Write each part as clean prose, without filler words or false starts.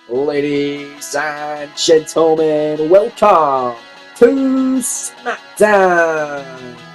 Ladies and gentlemen, welcome to SmackDown.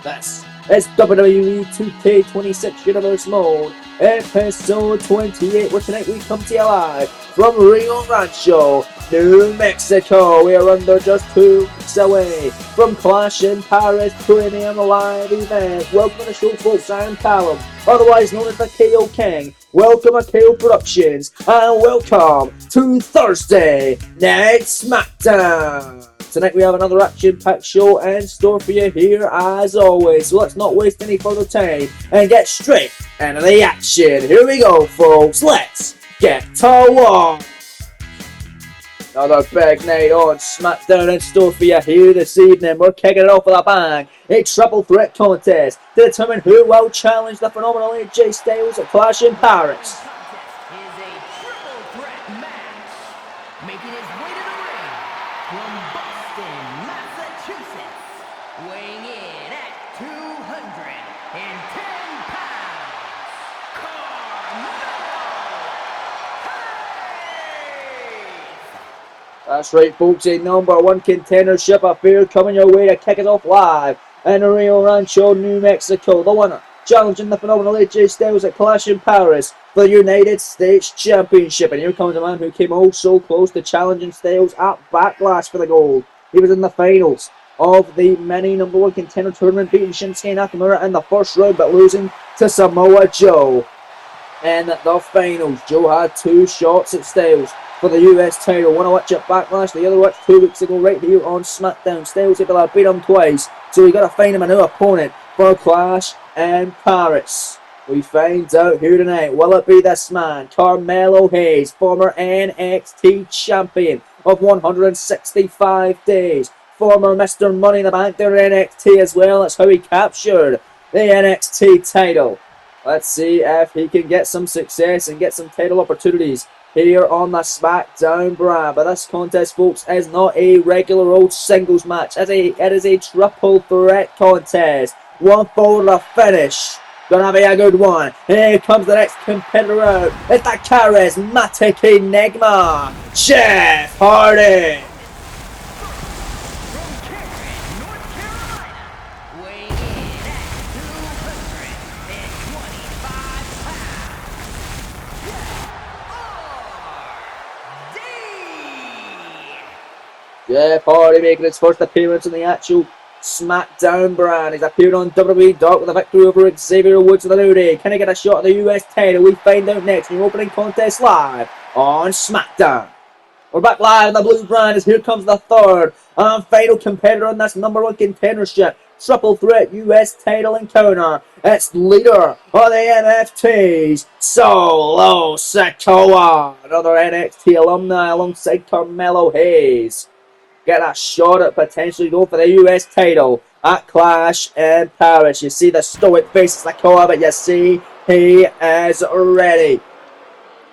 This is WWE 2K26 Universe Mode, episode 28, where tonight we come to you live from Rio Rancho, New Mexico. We are under just 2 weeks away from Clash in Paris Premium Live event. Welcome to the show, folks. I'm Callum, otherwise known as the KO King. Welcome to KO Productions, and welcome to Thursday Night SmackDown. Tonight we have another action-packed show in store for you here as always, so let's not waste any further time and get straight into the action. Here we go, folks. Let's get to work. Another big night on SmackDown in store for you here this evening. We're kicking it off with a bang. A triple threat contest to determine who will challenge the phenomenal AJ Styles at Clash in Paris. Is a triple threat match. Making his way to the ring from Boston, Massachusetts, weighing in at 210 pounds, That's right, folks, a #1 contendership affair coming your way to kick it off live in Rio Rancho, New Mexico. The winner challenging the phenomenal AJ Styles at Clash in Paris for the United States Championship. And here comes a man who came oh so close to challenging Styles at Backlash for the gold. He was in the finals of the mini #1 contender tournament, beating Shinsuke Nakamura in the first round, but losing to Samoa Joe. In the finals, Joe had 2 shots at Styles for the US title, one of which at Backlash, the other which 2 weeks ago right here on SmackDown. Styles able to beat him twice, so we got to find him a new opponent for Clash in Paris. We find out here tonight, will it be this man, Carmelo Hayes, former NXT champion of 165 days, former Mr. Money in the Bank there in NXT as well. That's how he captured the NXT title. Let's see if he can get some success and get some title opportunities here on the SmackDown brand. But this contest, folks, is not a regular old singles match. It is a triple threat contest. One for the finish. Gonna be a good one. Here comes the next competitor out. It's the charismatic enigma, Jeff Hardy. Jeff Hardy making his first appearance in the actual SmackDown brand. He's appeared on WWE Dark with a victory over Xavier Woods of the New Day. Can he get a shot at the US title? We find out next in the opening contest live on SmackDown. We're back live in the blue brand as here comes the third and final competitor in this #1 contendership triple threat US title encounter. It's leader of the NFTs, Solo Sikoa, another NXT alumni alongside Carmelo Hayes. Get a shot at potentially going for the US title at Clash in Paris. You see the stoic face of Sikoa, but you see he is ready.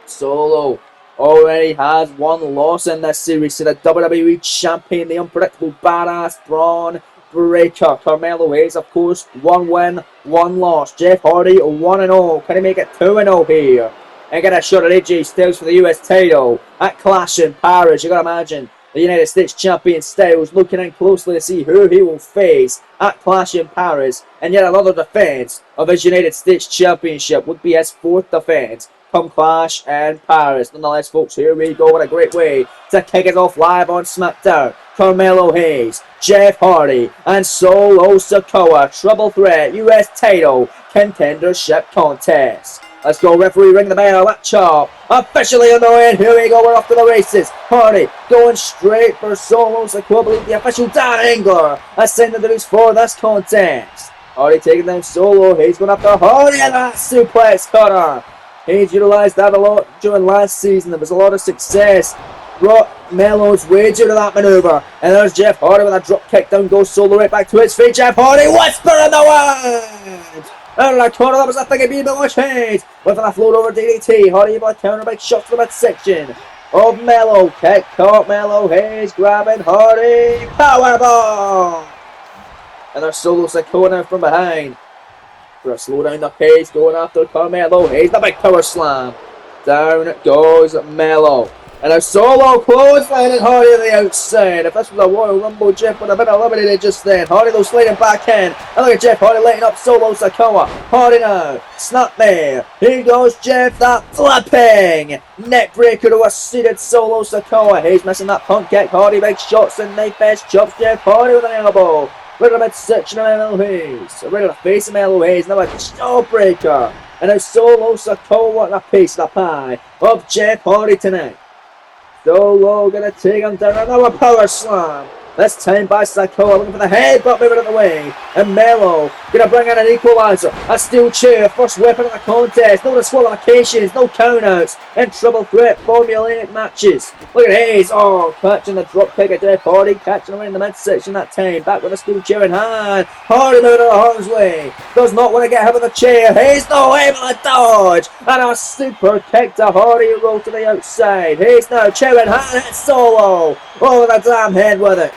Solo already has 1 loss in this series to the WWE Champion, the unpredictable badass Braun Breaker. Carmelo Hayes, of course, 1 win, 1 loss. Jeff Hardy, 1-0. Can he make it 2-0 here? And get a shot at AJ Styles for the US title at Clash in Paris. You gotta imagine the United States Champion Styles looking in closely to see who he will face at Clash in Paris. And yet another defense of his United States Championship would be his 4th defense come Clash in Paris. Nonetheless, folks, here we go. What a great way to kick it off live on SmackDown. Carmelo Hayes, Jeff Hardy, and Solo Sikoa triple threat US title contendership contest. Let's go, referee, ring the bell. That chop officially underway. Here we go. We're off to the races. Hardy going straight for Solo Sikoa. I believe the official Dan Engler has sent the news for this contest. Hardy taking down Solo. Hayes going after Hardy, and that suplex cutter. Hayes utilised that a lot during last season. There was a lot of success. Brought Melo's way due to that manoeuvre. And there's Jeff Hardy with a drop kick down. Goes Solo right back to his feet. Jeff Hardy whisper in the wind. Out of the corner, that was a thing of being Hayes. Went for the float over DDT. Hardy able to counter big shot to the midsection of Melo. Kick caught. Melo Hayes grabbing Hardy. Powerbomb. And there's Solo Sikoa now from behind. For a slow down the pace, going after Carmelo Hayes. The big power slam. Down goes Melo. And a solo clothesline and Hardy on the outside. If this was a Royal Rumble, Jeff would have been eliminated just then. Hardy though sliding back in. And look at Jeff Hardy lighting up Solo Sikoa. Hardy now. Snap there. Here goes Jeff. That flipping neck breaker to a seated Solo Sikoa. He's missing that pump kick. Hardy big shots and knife edge chops Jeff Hardy with an elbow. Right in the midsection of Melo Hayes. Right in the face of Melo Hayes. Now a jawbreaker. And now Solo Sikoa wanting a piece of the pie of Jeff Hardy tonight. Solo gonna take him down, another power slam. This time by Sikoa, looking for the headbutt moving out of the way. And Melo gonna bring in an equalizer. A steel chair, first weapon of the contest. No disqualifications, no countouts. And triple threat formulaic matches. Look at Hayes, catching the drop kick of Jeff Hardy, catching him in the midsection that time. Back with a steel chair in hand. Hardy moving out of harm's way. Does not want to get hit with the chair. Hayes no able to dodge. And a super kick to Hardy who rolled to the outside. Hayes now chair in hand, hits Solo. Over the damn head with it.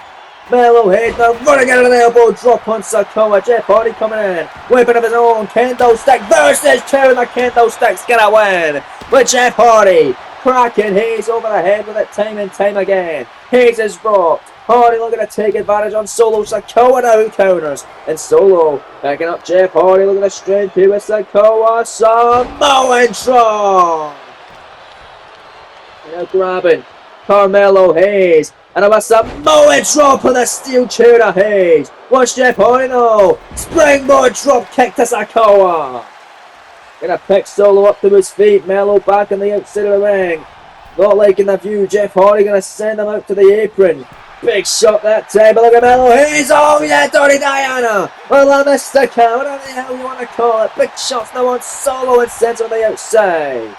Melo Hayes now running out of an elbow drop on Sikoa. Jeff Hardy coming in. Weapon of his own. Kendo stick versus chair and the Kendo stick's gonna win. With Jeff Hardy cracking Hayes over the head with it time and time again. Hayes is dropped. Hardy looking to take advantage on Solo. Sikoa now counters. And Solo picking up Jeff Hardy. Look at the strength here with Sikoa. Samoan drop. Now grabbing Carmelo Hayes. And a Samoan drop on the steel chair to Hayes. Watch Jeff Hardy though. Springboard drop kick to Sikoa. Gonna pick Solo up to his feet. Melo back on the outside of the ring. Not liking the view. Jeff Hardy gonna send him out to the apron. Big shot that time. But look at Melo Hayes. Oh yeah, Dirty Diana. Well, I missed the count. Whatever the hell you want to call it. Big shots now on Solo and sends him on the outside.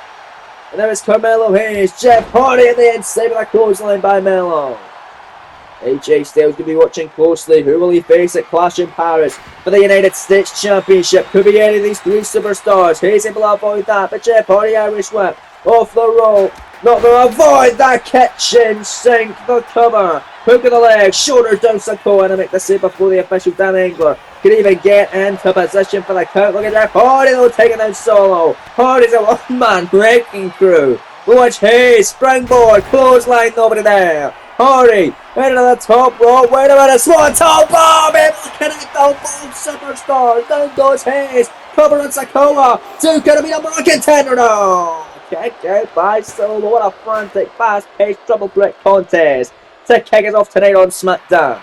And there is Carmelo Hayes. Jeff Hardy at the inside with a clothesline by Melo. AJ Styles could be watching closely. Who will he face at Clash in Paris for the United States Championship? Could be any of these three superstars. Hayes able to avoid that, but Jeff Hardy Irish whip off the rope. Not going to avoid that kitchen sink. The cover. Hook of the leg. Shoulders down Sikoa to make the save before the official Dan Engler could even get into position for the count. Look at Jeff Hardy though taking down Solo. Hardy's a one-man breaking through. Watch Hayes. Springboard. Clothesline. Nobody there. Hardy. Right to the top rope. Wait a minute. Swan top bomb. Able to connect on both superstars. Down goes Hayes. Cover on Sikoa. Two gonna be number one contender now. Kick out by Solo. What a frantic, fast-paced triple threat contest to kick us off tonight on SmackDown.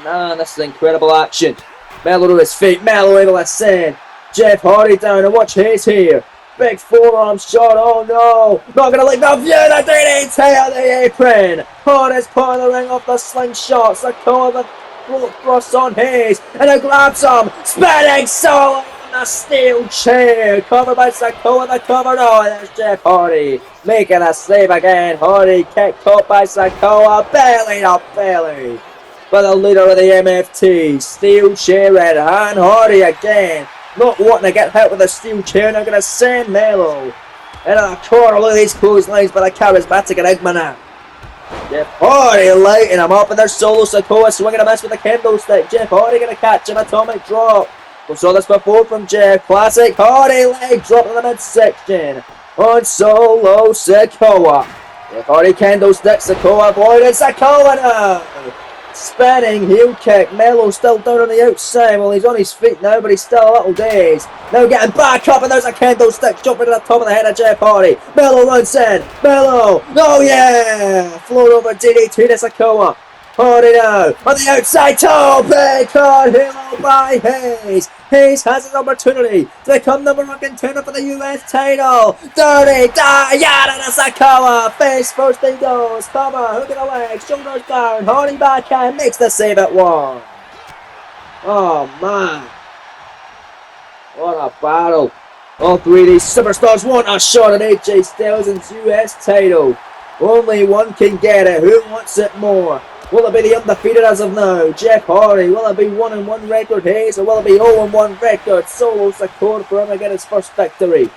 Man, this is incredible action. Melo to his feet. Melo able to send Jeff Hardy down. And watch Hayes here. Big forearm shot. Oh no. Not going to leave the view. The DDT on the apron. Hardy's pulling the ring off the slingshot. Sikoa the float thrust on Hayes. And he grabs him. Spinning Solo. The steel chair covered by Sikoa. The cover. Oh, there's Jeff Hardy making a save again. Hardy kick caught by Sikoa. Belly to belly by the leader of the MFT. Steel chair in hand. Hardy again. Not wanting to get hit with a steel chair. Now going to send Melo into the corner. Look at these clotheslines by the charismatic Enigma. Jeff Hardy lighting him up. And there's Solo Sikoa swinging a miss with the kendo stick. Jeff Hardy going to catch an atomic drop. We saw this before from Jeff. Classic Hardy leg drop in the midsection on Solo Sikoa. Jeff Hardy kendo stick. Sikoa avoided. Sikoa now. Spinning heel kick. Melo still down on the outside. Well, he's on his feet now, but he's still a little dazed. Now getting back up, and there's a kendo stick jumping to the top of the head of Jeff Hardy. Melo runs in. Melo. Oh yeah. Float over DDT to Sikoa. Hardy now on the outside toe. Big card hero by Hayes. Hayes has his opportunity to become number one contender for the US title. Dirty Diana to Sikoa. Face first he goes. Cover. Hook of the leg. Shoulders down. Hardy backhand makes the save at one. Oh man. What a battle. All three of these superstars want a shot at AJ Styles' US title. Only one can get it. Who wants it more? Will it be the undefeated as of now, Jeff Hardy? Will it be 1-1 record Hayes, or will it be 0-1 record Solo Sikoa for him to get his first victory?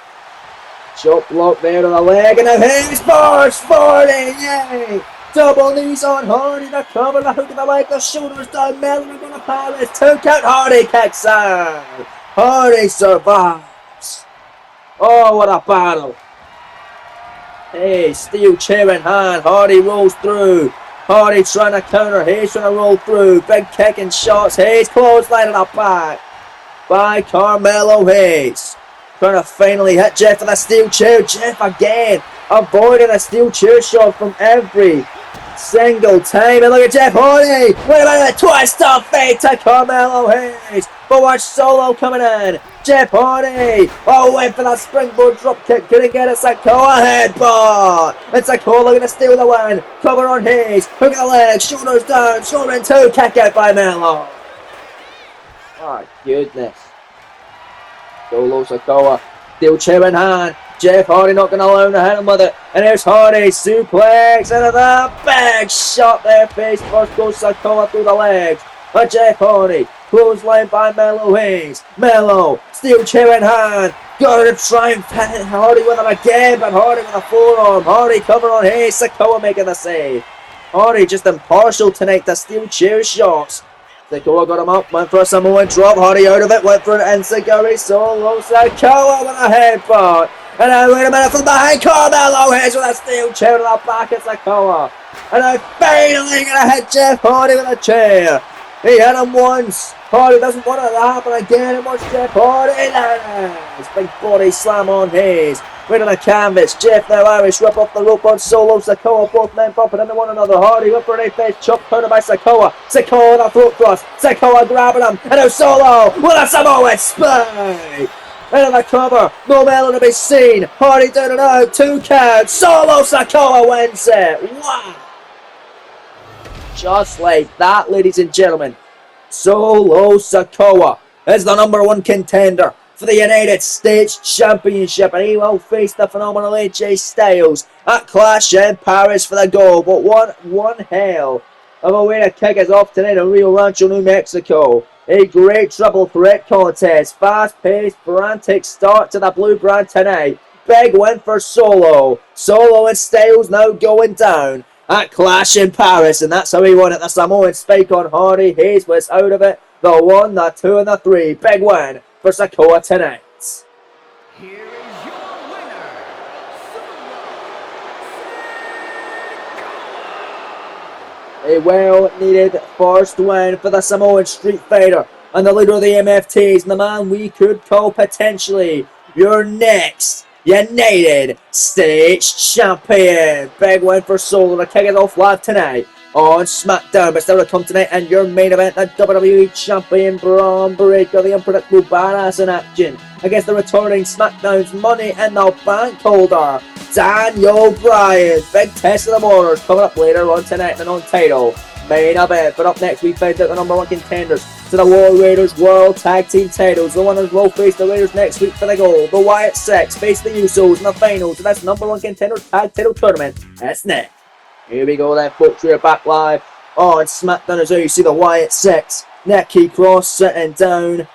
Chop block there to the leg, and now Hayes force 40, yay! Double knees on Hardy, the cover, the hook of the leg, the shoulders down, Melo going to Paris, 2 count, Hardy kicks out. Hardy survives. Oh, what a battle. Hey, steel chair in hand. Hardy rolls through. Hardy trying to counter. Hayes trying to roll through. Big kick and shots. Hayes clotheslining up back by Carmelo Hayes. Trying to finally hit Jeff with a steel chair. Jeff again avoiding a steel chair shot from every single time. And look at Jeff Hardy. Wait a minute. Twist of fate to Carmelo Hayes. But watch Solo coming in. Jeff Hardy. Oh, went for that springboard drop kick. Couldn't get it. Sikoa headbutt. And Sikoa looking to steal the win. Cover on Hayes. Hook at the legs. Shoulders down. Shoulder in two. Kick out by Melo. My goodness. Solo Sikoa. Steel chair in hand. Jeff Hardy not going to allow him to hit him with it. And there's Hardy. Suplex into the big shot there. Face first goes Sikoa through the legs. But Jeff Hardy. Clothesline by Melo Hayes. Melo. Steel chair in hand. Going to try and pin Hardy with him again. But Hardy with a forearm. Hardy cover on Hayes. Sikoa making the save. Hardy just impartial tonight to steel chair shots. Sikoa got him up, went for a Samoan drop, Hardy out of it, went for an Enziguri Solo Sikoa with a headbutt. And now wait a minute from behind, Carmelo Hayes with a steel chair to the back of Sikoa. And now finally going to hit Jeff Hardy with a chair. He hit him once. Hardy doesn't want it to happen again. And watch Jeff Hardy. Nice. Big body slam on Hayes. Right on the canvas. Jeff now Irish whip off the rope on Solo Sikoa. Both men bumping into one another. Hardy whip for a face chop counter by Sikoa. Sikoa with a throat thrust. Sikoa grabbing him. And now Solo with a Samoan spike. Into the cover. No Melo to be seen. Hardy down and out. 2 counts. Solo Sikoa wins it. Wow. Just like that, ladies and gentlemen, Solo Sikoa is the #1 contender for the United States Championship, and he will face the phenomenal AJ Styles at Clash in Paris for the gold. But one hell of a way to kick us off tonight in Rio Rancho, New Mexico. A great triple threat contest, fast-paced, frantic start to the blue brand tonight. Big win for Solo. Solo and Styles now going down at Clash in Paris, and that's how he won it. The Samoan spike on Hardy. Hayes was out of it. The 1, the 2, and the 3. Big win for Sikoa tonight. Here is your winner, A well-needed first win for the Samoan Street Fighter and the leader of the MFTs, and the man we could call potentially your next United States Champion. Big win for Solo to kick it off live tonight on SmackDown. But still to come tonight and your main event, the WWE Champion Braun Breaker, the unpredictable badass in action against the returning SmackDown's Money in the Bank holder, Daniel Bryan. Big test of the waters coming up later on tonight in the non-title main event. But up next, we find out the #1 contenders to the War Raiders World Tag Team titles. The winners will face the Raiders next week for the gold. The Wyatt Six face the Usos in the finals of this #1 contender tag title tournament. That's next. Here we go then, folks. We're back live on SmackDown as well. You see the Wyatt Six. Nikki Cross sitting down.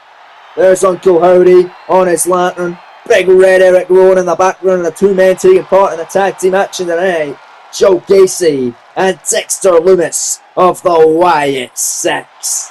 There's Uncle Howdy on his lantern. Big Red Eric Rowan in the background, and the 2 men taking part in the tag team action tonight. Joe Gacy and Dexter Lumis of the Wyatt Six.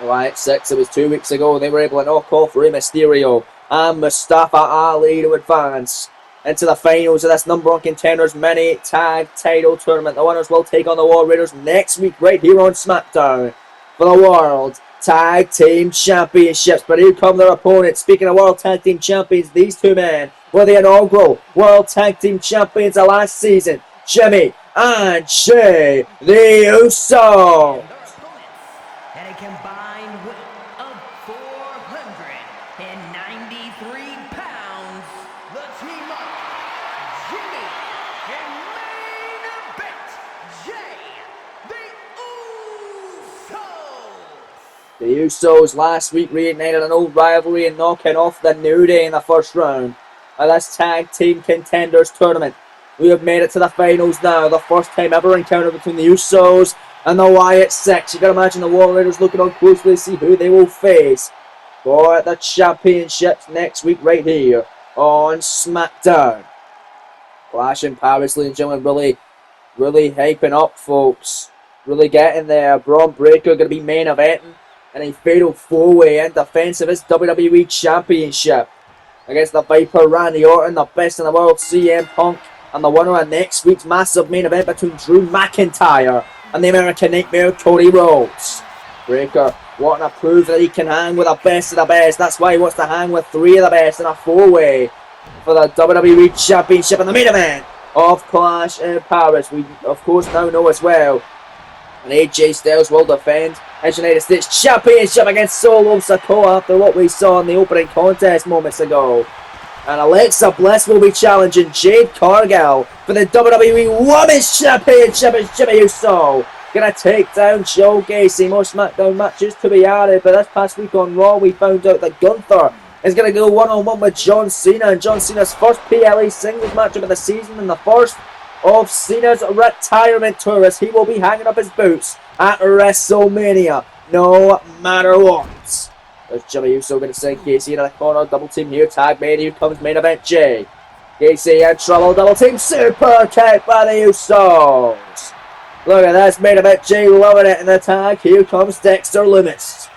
The Wyatt Six, it was 2 weeks ago, they were able to knock off Rey Mysterio and Mustafa Ali to advance into the finals of this #1 contenders mini tag title tournament. The winners will take on the War Raiders next week right here on SmackDown for the World Tag Team Championships. But here come their opponents. Speaking of World Tag Team Champions, these 2 men were the inaugural World Tag Team Champions of last season. Jimmy and Jay, the Usos. and a combined weight of 493 pounds. The team up, Jimmy, and main event, Jay, the Usos. The Usos last week reignited an old rivalry and knocking off the New Day in the first round of this Tag Team Contenders Tournament. We have made it to the finals now, the first time ever encounter between the Usos and the Wyatt Six. You can imagine the War Raiders looking on closely to see who they will face for the championships next week right here on SmackDown. Clash in Paris, ladies and gentlemen, really hyping up, folks. Really getting there. Braun Breaker going to be main eventing in a fatal 4-way in defense of his WWE Championship against the Viper Randy Orton, the best in the world, CM Punk, and the winner of next week's massive main event between Drew McIntyre and the American Nightmare Cody Rhodes. Breaker wanting to prove that he can hang with the best of the best. That's why he wants to hang with 3 of the best in a 4-way for the WWE Championship in the main event of Clash in Paris. We, of course, now know as well, and AJ Styles will defend his United States Championship against Solo Sikoa after what we saw in the opening contest moments ago. And Alexa Bliss will be challenging Jade Cargill for the WWE Women's Championship as Jimmy Uso gonna take down Joe Gacy. More SmackDown matches to be added, but this past week on Raw we found out that Gunther is gonna go one-on-one with John Cena, and John Cena's first PLE singles matchup of the season and the first of Cena's retirement tour, as he will be hanging up his boots at WrestleMania no matter what. There's Jimmy Uso going to send Gacy into the corner. Double team here. Tag made. Here comes main event Jay. Gacy in trouble. Double team super kick by the Usos. Look at this. Main event Jay loving it in the tag. Here comes Dexter Lumis.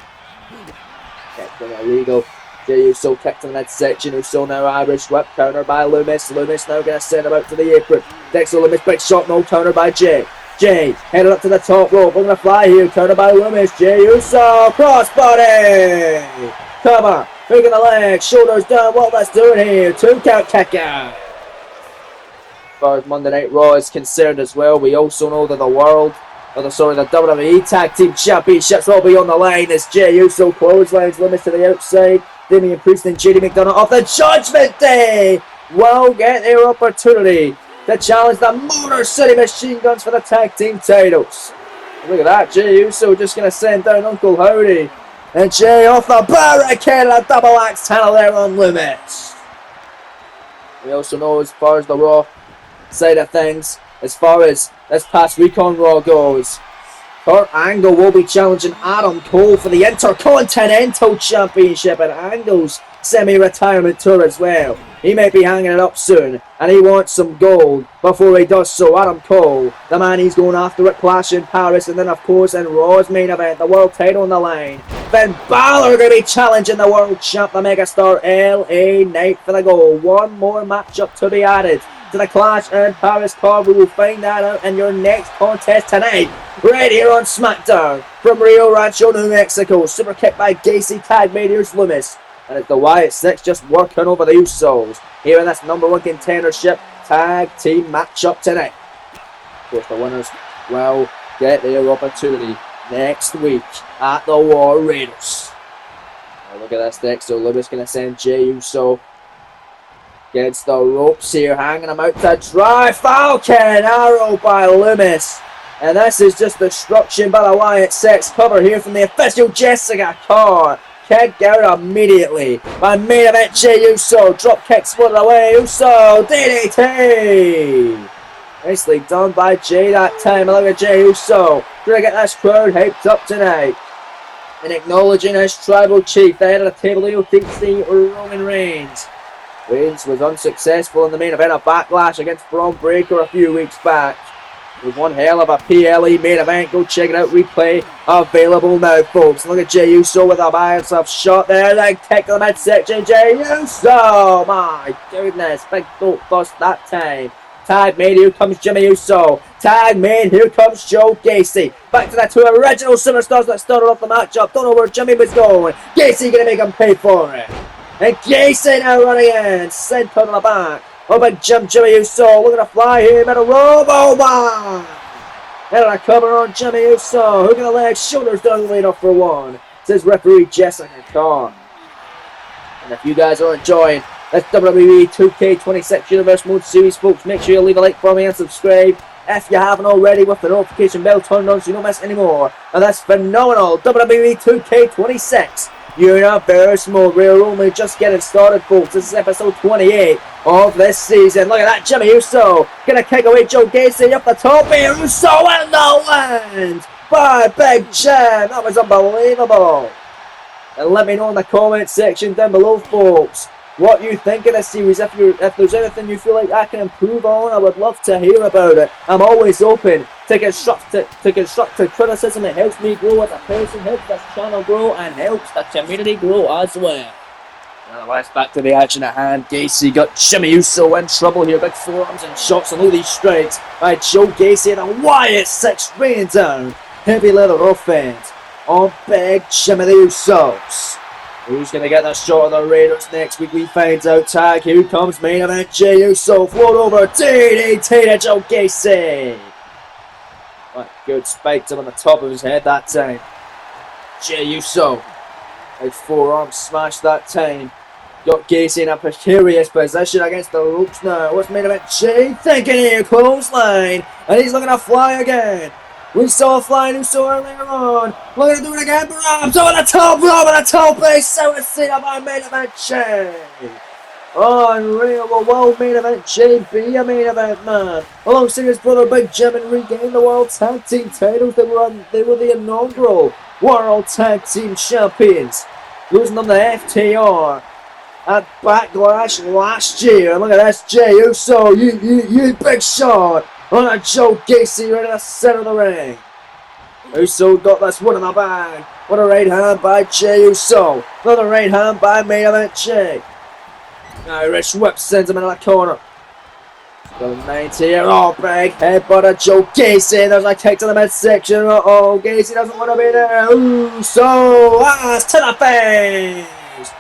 Kicked illegal. Jay Uso kicked in the midsection. Uso now Irish whip. Counter by Lumis. Lumis now going to send him out to the apron. Dexter Lumis. Big shot. No counter by Jay. Jay headed up to the top rope. We're going to fly here. Counter by Lumis. Jay Uso. Crossbody. Cover. Hook in the leg. Shoulders down. What that's doing here. 2 count kick out. As far as Monday Night Raw is concerned as well, we also know that the WWE Tag Team Championships will be on the line as Jay Uso clotheslines Lumis to the outside. Damian Priest and JD McDonough off the Judgment Day will get their opportunity to challenge the Motor City Machine Guns for the tag team titles. Look at that, Jay Uso just going to send down Uncle Howdy. And Jay off the barricade and a double axe handle there on Lumis. We also know as far as the Raw side of things, as far as this past week on Raw goes, Kurt Angle will be challenging Adam Cole for the Intercontinental Championship and Angle's semi-retirement tour as well. He may be hanging it up soon, and he wants some gold before he does so. Adam Cole, the man he's going after at Clash in Paris, and then of course in Raw's main event, the world title on the line. Finn Balor going to be challenging the world champ, the megastar LA Knight for the gold. One more matchup to be added to the Clash in Paris card. We will find that out in your next contest tonight, right here on SmackDown from Rio Rancho, New Mexico. Super kick by Gacy, tag made. Here's Lumis. And it's the Wyatt Six just working over the Usos here in this #1 contendership tag team matchup tonight. Of course, the winners will get their opportunity next week at the War Raiders. Now look at this next. So Lumis going to send Jay Uso against the ropes here, hanging him out to dry. Falcon Arrow by Lumis. And this is just destruction by the Wyatt Six. Cover here from the official Jessica Carr. Kick out immediately by main event Jay Uso. Drop kick split away. Uso DDT. Nicely done by Jay that time. Look at Jay Uso trying to get this crowd hyped up tonight and acknowledging his tribal chief. The head of the table, you'll think see Roman Reigns. Reigns was unsuccessful in the main event of Backlash against Braun Breaker a few weeks back. With one hell of a PLE main event. Go check it out. Replay available now, folks. Look at Jay Uso with a massive shot there. Then kick to the midsection. Jay Uso. My goodness. Big dope bust that time. Tag made. Here comes Jimmy Uso. Tag made. Here comes Joe Gacy. Back to the 2 original superstars that started off the matchup. Don't know where Jimmy was going. Gacy going to make him pay for it. And Gacy now running in. Sent on the back. Oh, big Jimmy Uso looking to fly here, middle rope. Oh my! And a cover on Jimmy Uso. Hook in the leg, shoulders down, laid off for 1. Says referee Jessica Carr. And if you guys are enjoying this WWE 2K26 Universe Mode Series, folks, make sure you leave a like for me and subscribe if you haven't already, with the notification bell turned on so you don't miss any more. And that's phenomenal WWE 2K26 Universe Mode. We're only just getting started, folks. This is episode 28 of this season. Look at that, Jimmy Uso gonna kick away Joe Gacy up the top here. Uso in the wind by Big Jim. That was unbelievable. And let me know in the comment section down below, folks, what you think of this series. If there's anything you feel like I can improve on, I would love to hear about it. I'm always open to constructive criticism. It helps me grow as a person, helps this channel grow, and helps the community grow as well. Nonetheless, back to the action at hand. Gacy got Jimmy Uso in trouble here. Big forearms and shots and all these strikes by Joe Gacy, and a Wyatt 6 raining down. Heavy leather offense on Big Jimmy the Usos. Who's going to get that shot of the Raiders next week? We find out. Tag. Here comes main event. Jey Uso float over. DDT to Joe Gacy. What good spike to him on the top of his head that time. Jey Uso. Big forearm smash that time. Got Gacy in a precarious position against the ropes now. What's main event? Jey thinking here. Clothesline. And he's looking to fly again. We saw a flying Uso earlier on. We're going to do it again. Perhaps over the top rope and the top base. So it's seen up our main event Jey. Unreal. Well, main event Jey be a main event man. Alongside his brother Big Jim and regained the World Tag Team titles. They were the inaugural World Tag Team Champions. Losing them to FTR at Backlash last year. And look at this. Jey Uso. You big shot. On a Joe Gacy right in the center of the ring. Uso got this one in the bag. What a right hand by Jey Uso. Another right hand by main event Jey. Irish whip sends him into that corner. Got 90 here. Oh, big headbutt of Joe Gacy. There's a kick to the midsection. Uh-oh, Gacy doesn't want to be there. Uso ass to the face.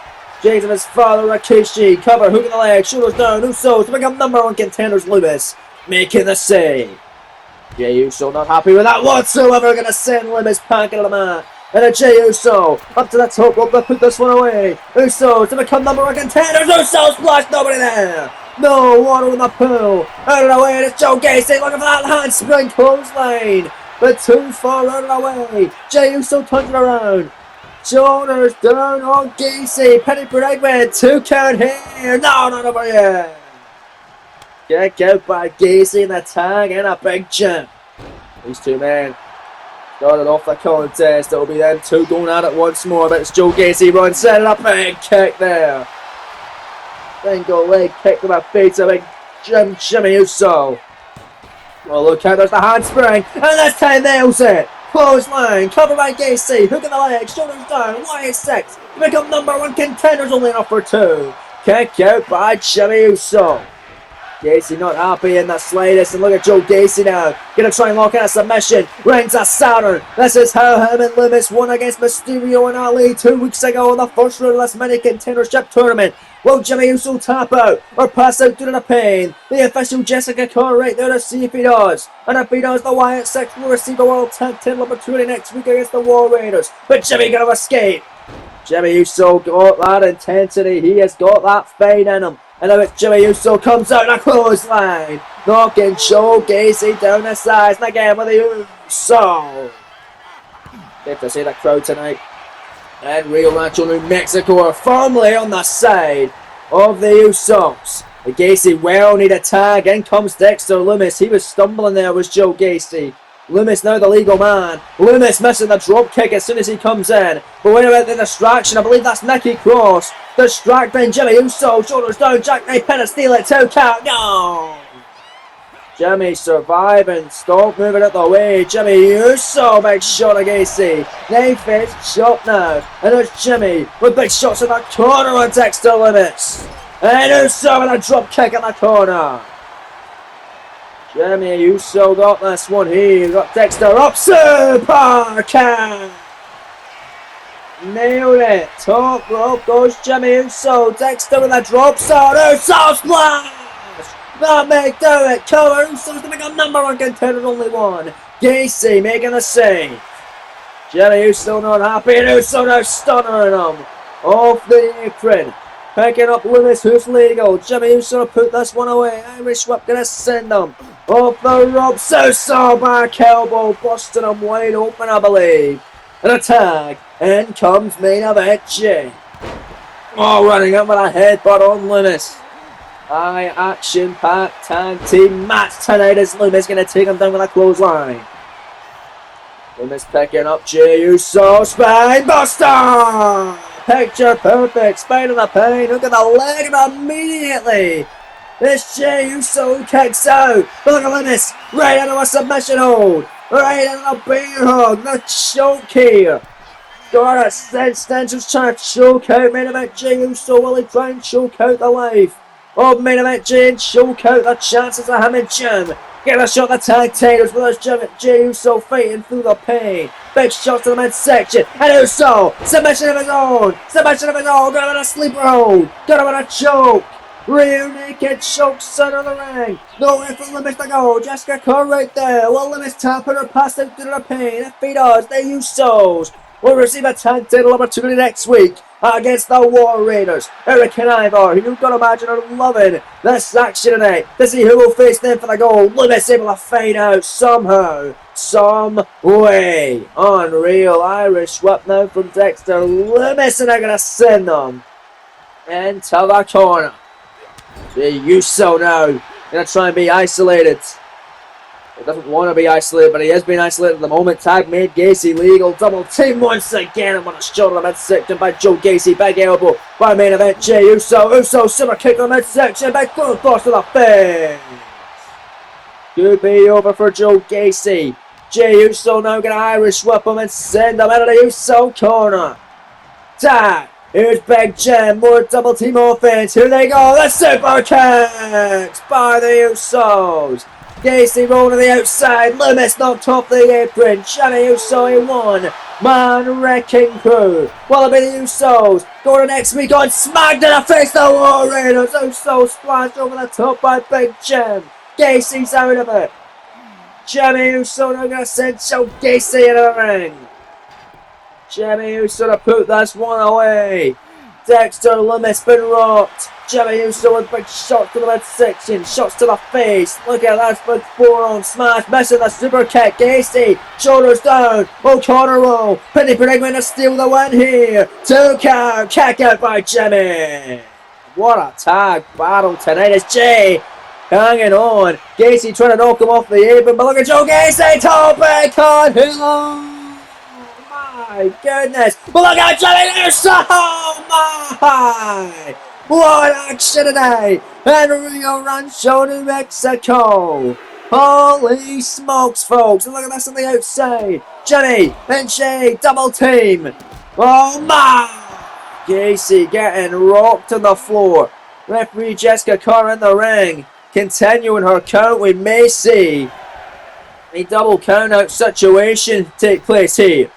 Jey's and his father Rikishi. Cover, hook in the leg. Shoulders down. Uso to become #1 contenders. Loomis making the save. Jey Uso not happy with that whatsoever. Gonna send Loomis packing to the mat. And a Jey Uso up to the top rope to put this one away. Uso to become #1 contenders. Uso splash, nobody there. No water in the pool. Out of the way, it's Joe Gacy looking for that handspring clothesline. But too far out of the way. Jey Uso turns it around. Shoulders down on Gacy. Penny predicament. 2 count here. No, not over yet. Kick out by Gacy in the tag and a Big Jim. These two men started off the contest. It'll be them two going at it once more. But it's Joe Gacy runs, setting a big kick there. Single leg kick to the face of Big Jimmy Uso. Well, look out, there's the handspring. And this time nails it. Clothesline, covered by Gacy. Hook in the leg, shoulders down. Wyatt 6. Become #1 contenders, only enough for 2. Kick out by Jimmy Uso. Gacy not happy in the slightest, and look at Joe Gacy now. Gonna try and lock in a submission. Rings a Saturn. This is how him and Loomis won against Mysterio and Ali 2 weeks ago in the first round of this mini contendership tournament. Will Jimmy Uso tap out or pass out due to the pain? The official Jessica Carr right there to see if he does. And if he does, the Wyatt 6 will receive a World Tag Team opportunity next week against the War Raiders. But Jimmy gonna escape. Jimmy Uso got that intensity. He has got that fight in him. And now it's Jimmy Uso comes out in a clothesline. Knocking Joe Gacy down the sides. And again with the Uso. Good to see the crowd tonight. And Rio Rancho, New Mexico are firmly on the side of the Usos. The Gacy will need a tag. In comes Dexter Loomis. He was stumbling there, was Joe Gacy. Loomis now the legal man. Loomis missing the drop kick as soon as he comes in. But wait about the distraction. I believe that's Nikki Cross. Distracting Jimmy Uso. Shoulders down. Jackknife pin and steal it. 2 count. No. Jimmy surviving. Stop moving out the way. Jimmy Uso. Big shot of Gacy. Knife edge shot now. And there's Jimmy with big shots in the corner on Dexter Loomis. And Uso with a drop kick in the corner. Jimmy Uso got this one here. Got Dexter up. Super kick. Nailed it. Top rope goes Jimmy Uso. Dexter with a drop shot. Uso splash. That may do it. Cover. Uso's to become #1 contender. Only one. Gacy making the save. Jimmy Uso not happy. And Uso now stunnering him off the apron. Picking up Loomis, who's legal. Jimmy Uso put this one away. Irish whip gonna send him off the ropes. Uso back elbow, busting him wide open, I believe. And a tag. In comes main event Jey. Oh, running up with a headbutt on Loomis. High action packed tag team match tonight as Loomis gonna take him down with a clothesline. Loomis picking up Jey Uso. Spine buster. Picture perfect, spine of the pain, look at the leg immediately. This Jey Uso kicks out. Look at Loomis, right into a submission hold. Right into a bear hug, the choke here. got it. Stenton's trying to choke out main event Jey Uso. Will he try and choke out the life of main event Jey and choke out the chances of him and Jim? Get a shot at the tag titles with us Jey Uso fighting through the pain. Big shots to the midsection. And Uso, submission of his own. Submission of his own. Got him in a sleeper hold. Got him in a choke. Real naked choke center of the ring. Nowhere for Limits to go. Jessica Carr right there. Will Limits tap her pass out through the pain? If he does, the Usos will receive a tag title opportunity next week against the War Raiders. Eric and Ivar, who you've got to imagine are loving this action tonight to see who will face them for the gold. Limits able to fade out somehow, some way. Unreal Irish whip now from Dexter Limits, and they're going to send them into the corner. The Uso now going to try and be isolated. He doesn't want to be isolated, but he is being isolated at the moment. Tag made, Gacy legal. Double team once again. And on a shoulder to midsection by Joe Gacy. Big elbow by main event Jey Uso. Uso super kick on midsection. Big front cross to the face. Could be over for Joe Gacy. Jey Uso now going to Irish whip him and send him out of the Uso corner. Tag. Here's Big Jim, more double team offense. Here they go, the super kicks by the Usos. Gacy rolling to the outside, Loomis knocked off the apron. Johnny Uso in one man wrecking crew. Will it be the Usos? Going to next week on SmackDown to face the War Raiders. Uso splashed over the top by Big Jim. Gacy's out of it. Jimmy Uso now going to send Joe Gacy into the ring. Jimmy Uso to put this one away. Dexter Limits been rocked. Jimmy Uso with big shots to the midsection, shots to the face. Look at that big forearm smash, missing the super kick. Gacy, shoulders down. O'Connor roll. Penny Predicament to steal the win here. 2 count, kick out by Jimmy. What a tag battle tonight as Jay hanging on. Gacy trying to knock him off the apron, but look at Joe Gacy, topic on him. My goodness, but look at Jimmy Uso! Oh my! What action today in Rio Rancho, New Mexico! Holy smokes, folks! And look at this on the outside. Jimmy and Jey double team. Oh my! Gacy getting rocked on the floor. Referee Jessica Carr in the ring, continuing her count. We may see a double count out situation take place here.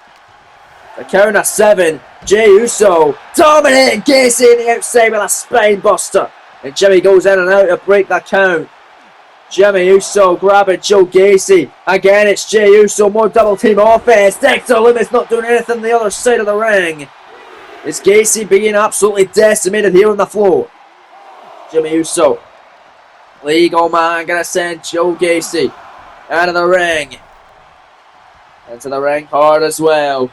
The count of 7. Jey Uso dominating Gacy in the outside with a spine buster. And Jimmy goes in and out to break the count. Jimmy Uso grabbing Joe Gacy. Again, it's Jey Uso, more double team offense. Dexter Limits not doing anything on the other side of the ring. It's Gacy being absolutely decimated here on the floor. Jimmy Uso, legal man, gonna send Joe Gacy out of the ring. Into the ring hard as well.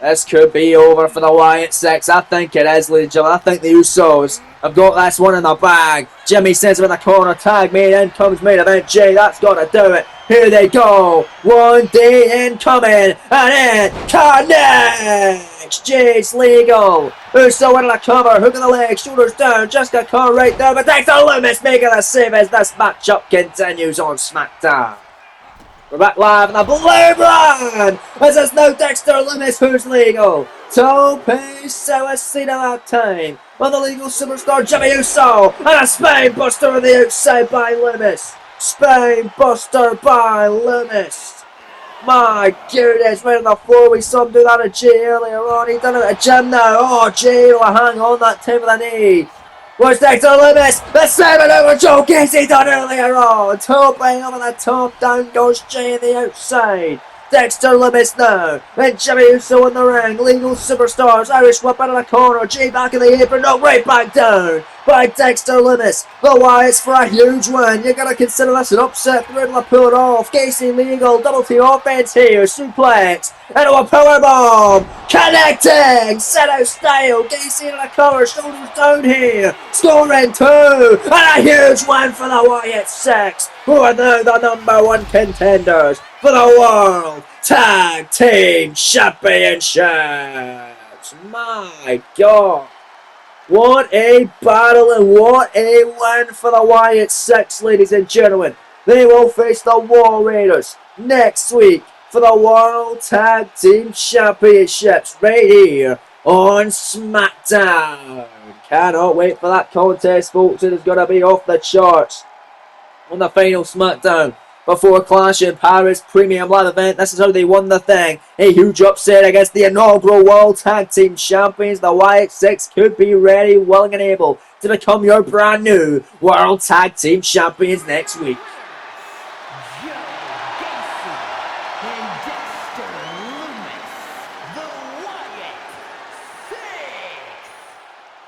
This could be over for the Wyatt 6. I think it is, ladies and gentlemen. I think the Usos have got this one in the bag. Jimmy sends him in the corner. Tag made. In comes main event Jey. That's got to do it. Here they go. 1 day incoming. And it connects. Jey's legal. Uso into the cover. Hook of the leg. Shoulders down. Jessica Carr right there. But Dexter Limits making the save as this matchup continues on SmackDown. We're back live in the blue brand. As it's now Dexter Limits who's legal. Tope Suicida that time. On the legal superstar Jimmy Uso. And a spine buster on the outside by Limits. Spine buster by Limits. My goodness, right on the floor. We saw him do that to Jey earlier on. He done it at Jim now. Oh, Jey will hang on that time with a knee. Where's Dexter Limits? The 7 over Joe Gacy done earlier on. Tope over the top. Down goes Jey on the outside. Dexter Limits now. And Jimmy Uso in the ring. Legal superstars. Irish whip out of the corner. Jey back in the apron. No, right back down by Dexter Limits. The Wyatts for a huge win. You gotta consider this an upset. They're able to pull it off. Gacy legal. Double team offense here. Suplex. Into a powerbomb. Connecting. Set out style. Gacy into the cover. Shoulders down here. Scoring 2. And a huge win for the Wyatt 6. Who are now the #1 contenders for the World Tag Team Championships. My God. What a battle and what a win for the Wyatt 6, ladies and gentlemen. They will face the War Raiders next week for the World Tag Team Championships right here on SmackDown. Cannot wait for that contest, folks. It is going to be off the charts on the final SmackDown before Clash in Paris Premium Live event. This is how they won the thing. A huge upset against the inaugural World Tag Team Champions. The Wyatt could be ready, willing and able to become your brand new World Tag Team Champions next week.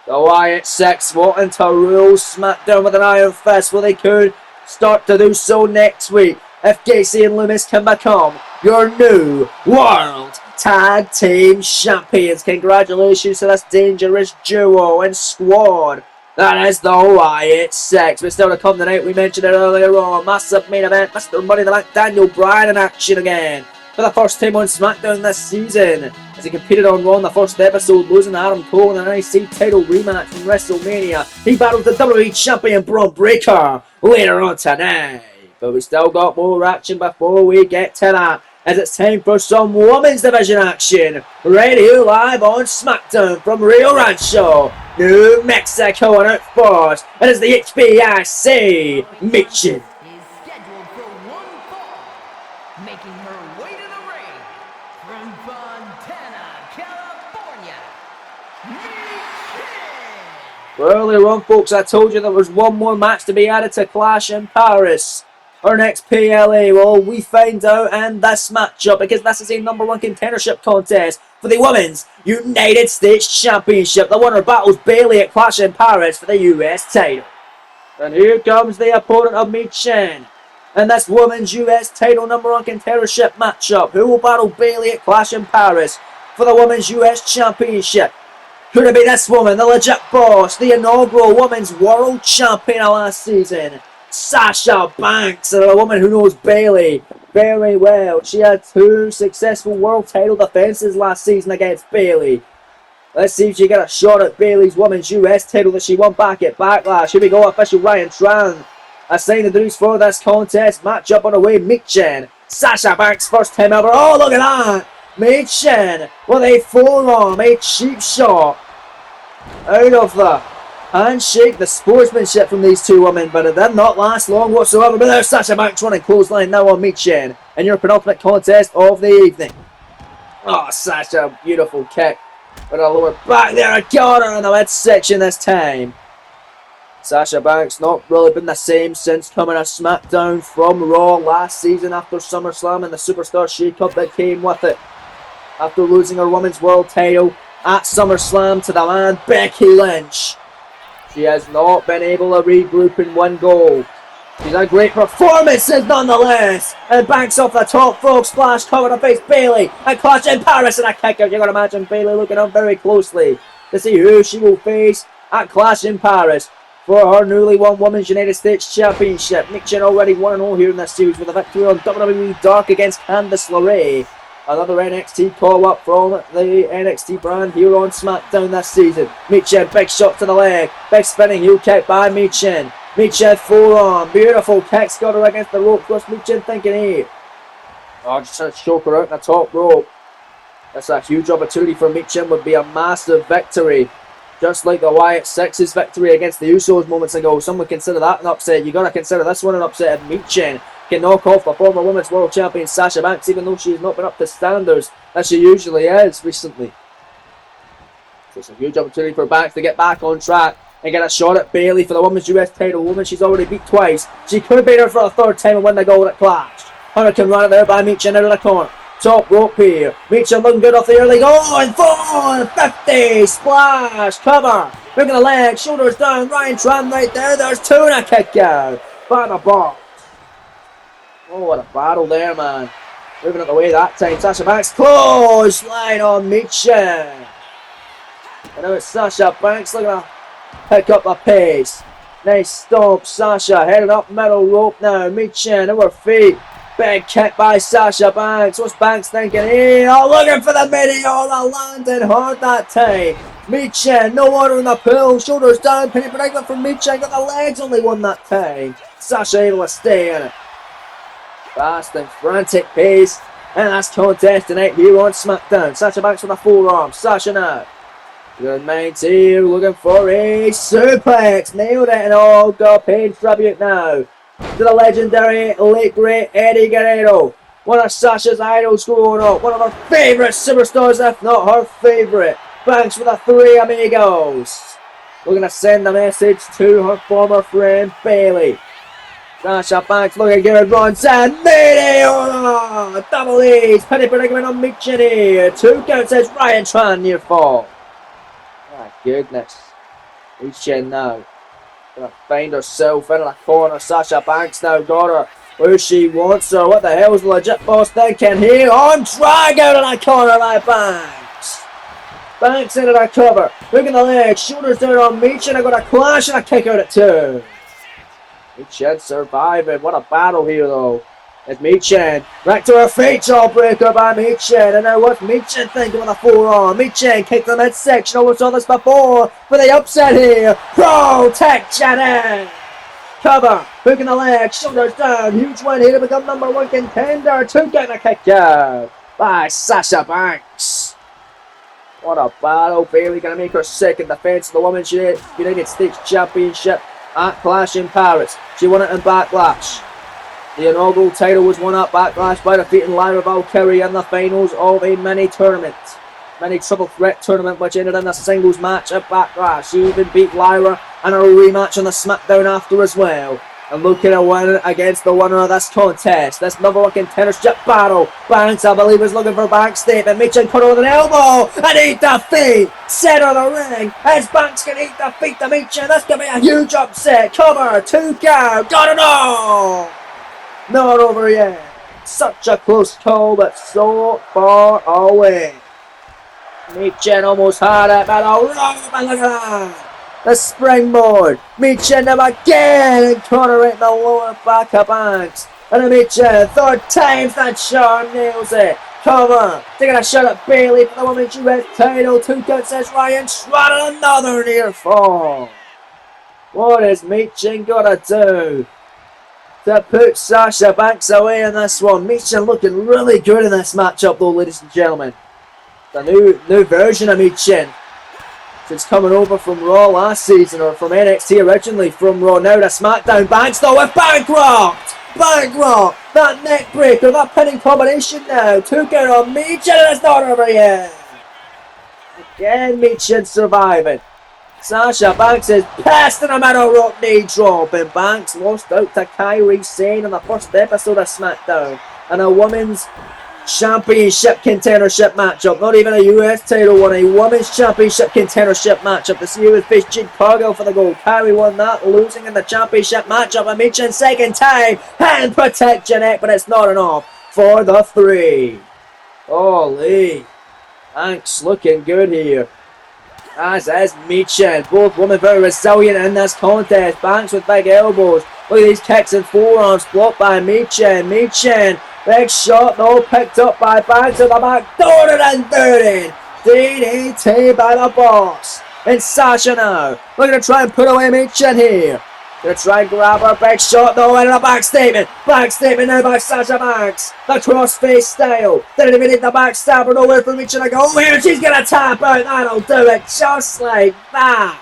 The Wyatt Six wanting to rule SmackDown with an iron fist. Well, they could start to do so next week if Gacy and Loomis can become your new World Tag Team Champions. Congratulations to this dangerous duo and squad. That is the Wyatt Six. But still to come tonight, we mentioned it earlier on. Massive main event, Mr. Money in the Bank, Daniel Bryan in action again. For the first time on SmackDown this season, as he competed on Raw in the first episode, losing to Adam Cole in an IC title rematch from WrestleMania. He battled the WWE Champion Braun Breaker later on tonight. But we still got more action before we get to that, as it's time for some Women's Division action. Right here live on SmackDown from Rio Rancho, New Mexico, and out first, it is the HBIC Michin. Making her way to the ring from Fontana, California, Earlier on, folks, I told you there was one more match to be added to Clash in Paris. Our next PLA, well, we find out in this matchup, because this is a #1 contendership contest for the Women's United States Championship. The winner battles Bayley at Clash in Paris for the US title. And here comes the opponent of Michin. And this Women's US title #1 contendership matchup. Who will battle Bayley at Clash in Paris for the Women's US Championship? Could it be this woman, the legit boss, the inaugural Women's World Champion of last season, Sasha Banks, a woman who knows Bayley very well. She had 2 successful world title defenses last season against Bayley. Let's see if she get a shot at Bayley's Women's US title that she won back at Backlash. Here we go, official Ryan Tran assigning the duties for this contest. Matchup on the way, Michin. Sasha Banks first time ever. Oh, look at that! Michin with a forearm, a cheap shot out of the handshake. The sportsmanship from these two women, but it did not last long whatsoever. But there's Sasha Banks running clothesline now on Michin in your penultimate contest of the evening. Oh, Sasha, beautiful kick with a lower back there. I got her in the midsection this time. Sasha Banks not really been the same since coming to SmackDown from Raw last season after SummerSlam and the Superstar Shake-Up that came with it. After losing her Women's World title at SummerSlam to the man Becky Lynch. She has not been able to regroup in one goal. She's had great performances nonetheless. And Banks off the top, frog splash, cover to face Bayley. And Clash in Paris and a kick out. You're going to imagine Bayley looking up very closely to see who she will face at Clash in Paris for her newly won Women's United States Championship. Michin already 1-0 here in this series with a victory on WWE Dark against Candice LeRae. Another NXT call-up from the NXT brand here on SmackDown this season. Michin, big shot to the leg. Big spinning heel kick by Michin. Michin forearm. Beautiful kicks got her against the rope. What's Michin thinking here? Oh, just trying to choke her out in the top rope. That's a huge opportunity for Michin. Would be a massive victory. Just like the Wyatt Six's victory against the Usos moments ago. Some would consider that an upset. You got to consider this one an upset. If Michin can knock off the former Women's World Champion Sasha Banks, even though she has not been up to standards that she usually is recently. So it's a huge opportunity for Banks to get back on track and get a shot at Bayley for the Women's US title. Woman she's already beat twice. She could beat her for a third time and win the gold at Clash. Hurricane run it there by Michin out of the corner. Top rope here. Michin looking good off the early. Oh, and 450 splash cover. Moving the leg, shoulders down. Ryan Tran right there. There's 2 and a kick out. By the box. Oh, what a battle there, man. Moving out the way that time. Sasha Banks close line on Michin. And now it's Sasha Banks looking to pick up the pace. Nice stomp. Sasha heading up middle rope now. Michin to her feet. Big kick by Sasha Banks. What's Banks thinking here? Oh, looking for the Meteor. That landed hard that time. Michin, no water in the pool. Shoulders down. Penny predicament from Michin. Got the legs only one that time. Sasha able to stay in it. Fast and frantic pace And last contest tonight here on SmackDown. Sasha Banks with a forearm. Sasha now. Good minds here, looking for a suplex. Nailed it, and oh god, paid tribute now to the legendary late great Eddie Guerrero. One of Sasha's idols growing up. One of her favourite superstars, if not her favourite. Banks with the three amigos. Looking to send a message to her former friend Bayley. Sasha Banks looking good, runs and Meteor! Double E's, penny predicament on Michin here. 2 counts as Ryan Tran near fall. My goodness. Michin now. Gonna find herself in the corner. Sasha Banks now got her where she wants her. What the hell's the legit boss thinking here? On drag out of the corner by Banks. Banks into the cover. Look at the legs. Shoulders down on Michin. I got a clash and a kick out at 2. Michin surviving. What a battle here though. It's Michin. Back to her feet. Jawbreaker by Michin. And now what's Michin thinking with a forearm? Michin kicked the midsection. We saw this before. For the upset here. Protection in. Cover. Hook in the leg. Shoulders down. Huge win here to become #1 contender. 2 getting a kick out by Sasha Banks. What a battle. Bayley going to make her second defense of the Women's United States Championship at Clash in Paris. She won it in Backlash. The inaugural title was won at Backlash by defeating Lyra Valkyrie in the finals of a mini triple threat tournament, which ended in a singles match at Backlash. She even beat Lyra in a rematch on the SmackDown after as well. And looking to win against the winner of this contest, this #1 contendership battle. Banks, I believe, is looking for back statement. Michin cut her with an elbow and eat the feet. Center of the ring. As Banks can eat the feet to Michin. This could be a huge upset. Cover, 2 count. Got it all. Not over yet. Such a close call, but so far away. Michin almost had it, but oh, look at that. The springboard. Michin now again and countering the lower back of Banks. And Michin, 3rd time that charm nails it. Cover. Taking a shot at Bayley for the Women's US title. 2 counts says Ryan Trotted another near fall. What is Michin gonna do to put Sasha Banks away in this one? Michin looking really good in this matchup though, ladies and gentlemen. The new version of Michin. Since coming over from Raw last season, or from NXT originally from Raw, now to SmackDown. Banks though with Bankrocked! Bankrocked! That neck breaker, that pinning combination now. 2 count on Michin and it's not over yet. Again Michin surviving. Sasha Banks is pissed in a middle rope knee drop, and Banks lost out to Kairi Sane in the first episode of SmackDown in a women's championship contendership matchup. Not even a US title one, a women's championship contendership matchup. The CEO faced Jade Cargill for the gold. Kairi won that, losing in the championship matchup. And Michin second time, hand protect your neck, but it's not enough for the 3. Holy, Banks looking good here. As is Michin. Both women very resilient in this contest. Banks with big elbows. Look at these kicks and forearms blocked by Michin. Michin, big shot though, picked up by Banks at the back. Door and dirty. DDT by the boss. And Sasha now. Looking to try and put away Michin here. Gonna try and grab her. Big shot though, and a back statement. Back statement now by Sasha Banks. The crossface style. Didn't even need the backstabber. Nowhere for Michin to go. Here she's gonna tap out. That'll do it just like that.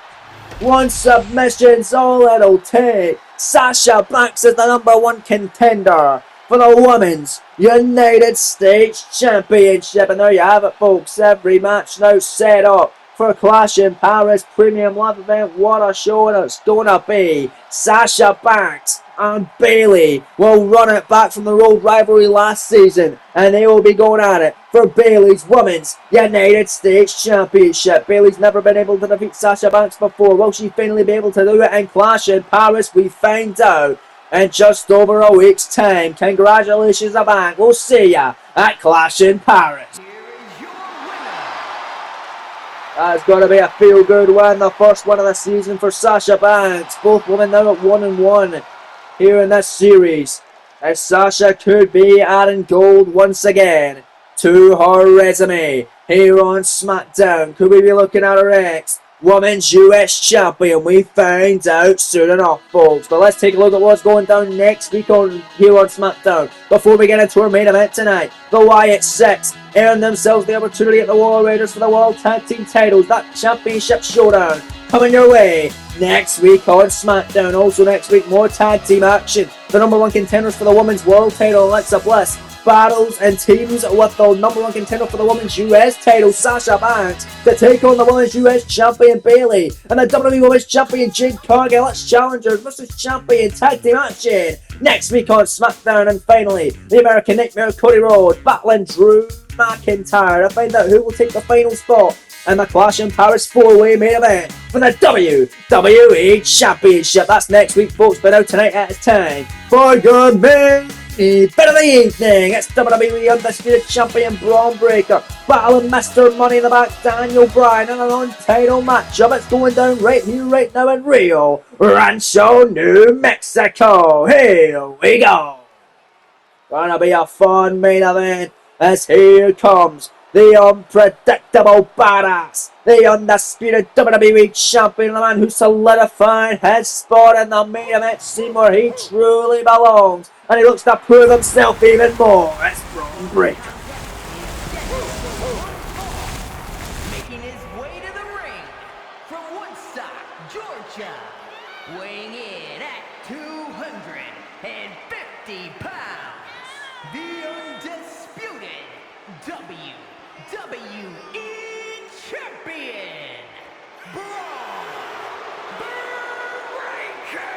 1 submission's all it'll take. Sasha Banks is the #1 contender for the Women's United States Championship. And there you have it, folks. Every match now set up for Clash in Paris Premium Live event. What a show it's gonna be. Sasha Banks and Bayley will run it back from the road rivalry last season, and they will be going at it for Bayley's Women's United States Championship. Bayley's never been able to defeat Sasha Banks before. Will she finally be able to do it in Clash in Paris? We find out in just over a week's time. Congratulations, Banks. We'll see ya at Clash in Paris. That's got to be a feel-good win, the first one of the season for Sasha Banks. Both women now at 1-1 here in this series, as Sasha could be adding gold once again to her resume here on SmackDown. Could we be looking at her next? Women's US Champion. We find out soon enough, folks. But let's take a look at what's going down next week here on SmackDown. Before we get into our main event tonight, the Wyatt Six earned themselves the opportunity at the War Raiders for the World Tag Team titles. That championship showdown coming your way next week on SmackDown. Also next week, more tag team action. The number one contenders for the Women's World title, Alexa Bliss, battles and teams with the number one contender for the Women's US title, Sasha Banks, to take on the Women's US Champion Bayley and the WWE Women's Champion Jade Cargill. It's challengers versus champion tag team action next week on SmackDown. And finally, the American Nightmare Cody Rhodes battling Drew McIntyre to find out who will take the final spot and the Clash in Paris 4-way main event for the WWE Championship. That's next week, folks, but now tonight it's time for your main event of the evening. It's WWE Undisputed Champion Braun Breaker battling Mr. Money in the Bank Daniel Bryan in an on-title matchup. It's going down right here, right now in Rio Rancho, New Mexico. Here we go. Gonna be a fun main event as here comes the unpredictable badass, the undisputed WWE Champion, the man who solidified his spot in the main event scene where he truly belongs, and he looks to prove himself even more. It's Braun Breaker. Making his way to the ring from Woodstock, Georgia, weighing in at 250 pounds, the undisputed WWE Champion, Braun Breaker.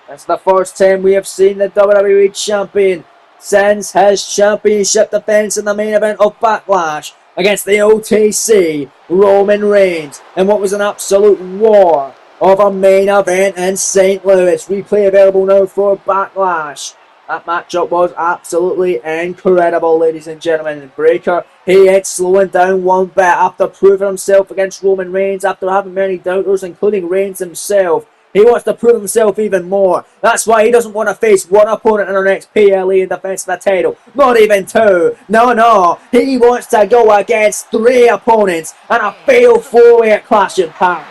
That's the first time we have seen the WWE Champion since his championship defense in the main event of Backlash against the OTC Roman Reigns in what was an absolute war of a main event in St. Louis. Replay available now for Backlash. That matchup was absolutely incredible, ladies and gentlemen. Breaker, he ain't slowing down one bit after proving himself against Roman Reigns, after having many doubters, including Reigns himself. He wants to prove himself even more. That's why he doesn't want to face one opponent in our next PLE in defense of the title. Not even two. No. He wants to go against 3 opponents and a fatal 4-way at Clash in Paris.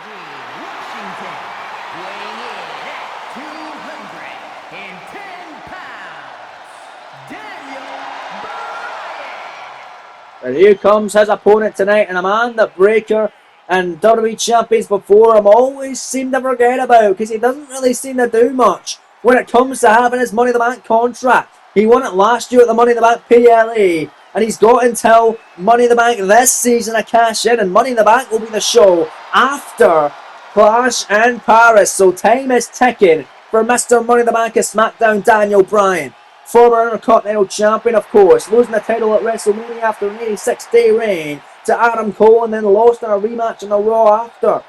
And here comes his opponent tonight, and a man that Breaker and WWE champions before him always seem to forget about, because he doesn't really seem to do much when it comes to having his Money in the Bank contract. He won it last year at the Money in the Bank PLE, and he's got until Money in the Bank this season to cash in, and Money in the Bank will be the show after Clash in Paris. So time is ticking for Mr. Money in the Bank of SmackDown, Daniel Bryan. Former Intercontinental Champion, of course, losing the title at WrestleMania after an 86-day reign to Adam Cole, and then lost in a rematch on the Raw after.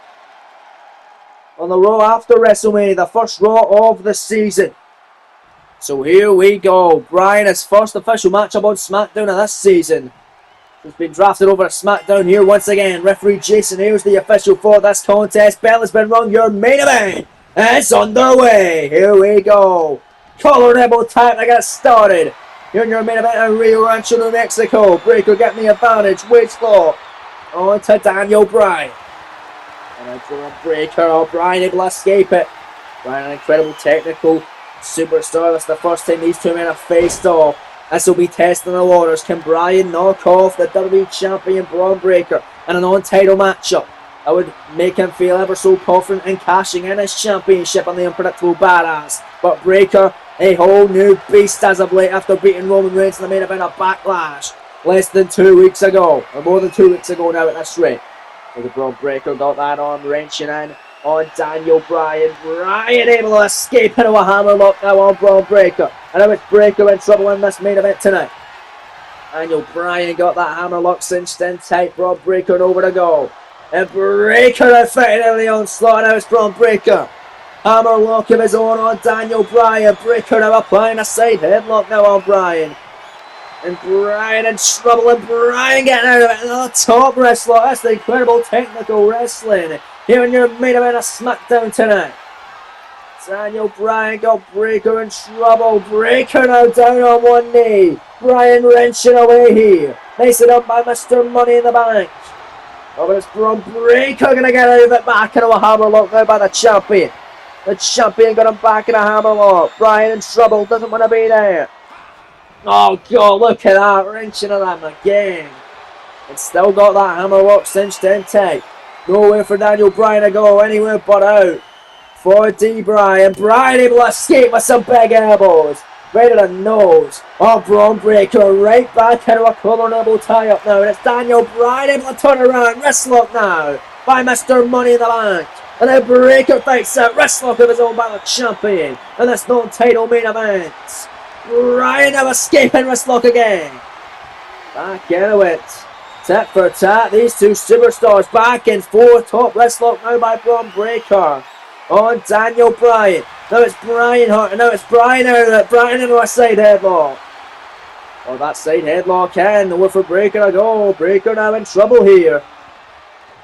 On the Raw after WrestleMania, the first Raw of the season. So here we go. Bryan, his first official matchup on SmackDown of this season. He's been drafted over at SmackDown here once again. Referee Jason Ayers, the official for this contest. Bell has been rung. Your main event is underway. Here we go. Collar and elbow time to get started. You're in your main event in Rio Rancho, New Mexico. Breaker getting the advantage. Waits for on to Daniel Bryan. And a draw Breaker. Bryan able to escape it. Bryan, an incredible technical superstar. That's the first time these two men have faced off. This will be testing the waters. Can Bryan knock off the WWE Champion Braun Breaker in an on-title matchup? That would make him feel ever so confident in cashing in his championship on the unpredictable badass. But Breaker, a whole new beast as of late after beating Roman Reigns in the main event of Backlash less than 2 weeks ago, or more than 2 weeks ago now at this rate. So the Braun Breaker got that arm wrenching in on Daniel Bryan. Bryan able to escape into a hammerlock now on Braun Breaker. And now it's Breaker in trouble in this main event tonight. Daniel Bryan got that hammerlock cinched in tight. Braun Breaker over to go. And Breaker effectively the onslaught. Now it's Braun Breaker. Hammerlock of his own on Daniel Bryan. Breaker now applying a side headlock now on Bryan. And Bryan in trouble, and Bryan getting out of it. Another top wrestler. That's the incredible technical wrestling here in your main event of SmackDown tonight. Daniel Bryan got Breaker in trouble. Breaker now down on one knee. Bryan wrenching away here. Nice it up by Mr. Money in the Bank. Oh, but it's Braun Breaker going to get out of it, back into a hammerlock now by the champion. The champion got him back in a hammerlock. Bryan in trouble, doesn't want to be there. Oh, God, look at that, wrenching at them again. And still got that hammerlock cinched in tight. Nowhere for Daniel Bryan to go, anywhere but out. For D. Bryan. Bryan able to escape with some big elbows. Right to the nose. Oh, Braun Breaker right back into a collar elbow tie up now. And it's Daniel Bryan able to turn around. Wrist lock now by Mr. Money in the Bank. And then Breaker fights out. Wrist lock of his own by the champion. And this non-title main event. Bryan now escaping wrist lock again. Back into it. Tit for tat. These two superstars back and forth. Top wrist lock now by Braun Breaker. On Daniel Bryan. Now it's Bryan Hart. Now it's Bryan out of it. Bryan into a side headlock. Oh, that side headlock in. Nowhere for Breaker to go. Breaker now in trouble here.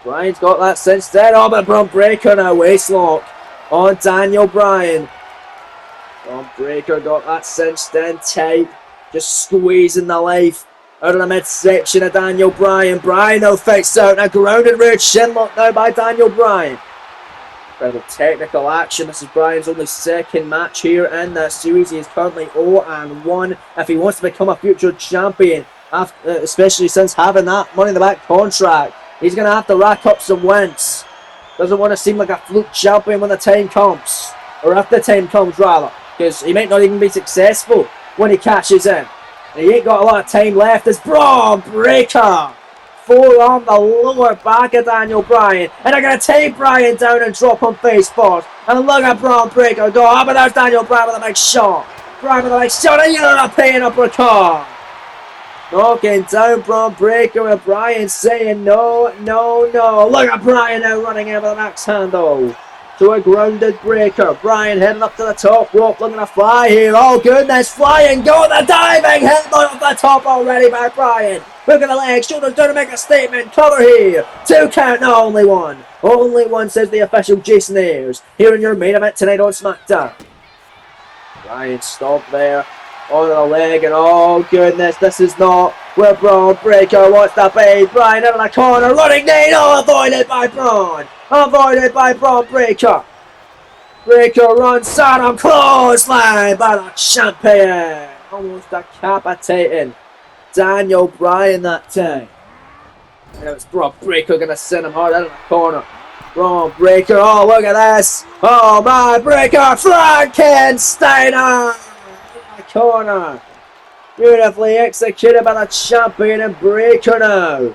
Bryan's got that cinched in. Oh, but Braun Breaker now waist lock on Daniel Bryan. Braun Breaker got that cinched in tight. Just squeezing the life out of the midsection of Daniel Bryan. Bryan now fights out. A grounded rear shin lock now by Daniel Bryan. Incredible technical action. This is Bryan's only second match here in the series. He is currently 0-1. If he wants to become a future champion, especially since having that Money in the Bank contract, he's going to have to rack up some wins. Doesn't want to seem like a fluke champion when the time comes. Or if the time comes, rather. Because he might not even be successful when he cashes in. And he ain't got a lot of time left. It's Braun Breaker. Forearm the lower back of Daniel Bryan. And they're going to take Bryan down and drop him face first. And look at Braun Breaker go. Oh, but there's Daniel Bryan with a big shot. Bryan with a big shot. And you're not paying uppercut. Knocking down Braun Breaker with Bryan saying no, no, no. Look at Bryan now running in with an axe handle. To a grounded Breaker. Bryan heading up to the top rope, looking to fly here. Oh goodness, flying, go the diving headbutt off the top already by Bryan. Look at the legs, shoulders down to make a statement. Cover here. 2 count, no, only one. Only one, says the official Jason Ayers. Here in your main event tonight on SmackDown. Bryan stomped there onto the leg, and oh goodness, this is not where Braun Breaker wants to be. Bryan out of the corner, running knee, oh, avoided by Braun. Avoided by Braun Breaker. Breaker runs, Saddam clothesline by the champion. Almost decapitating Daniel Bryan that time. And it's Braun Breaker going to send him hard out of the corner. Braun Breaker, oh look at this. Oh my, Breaker, Frankensteiner in the corner. Beautifully executed by the champion and Breaker now.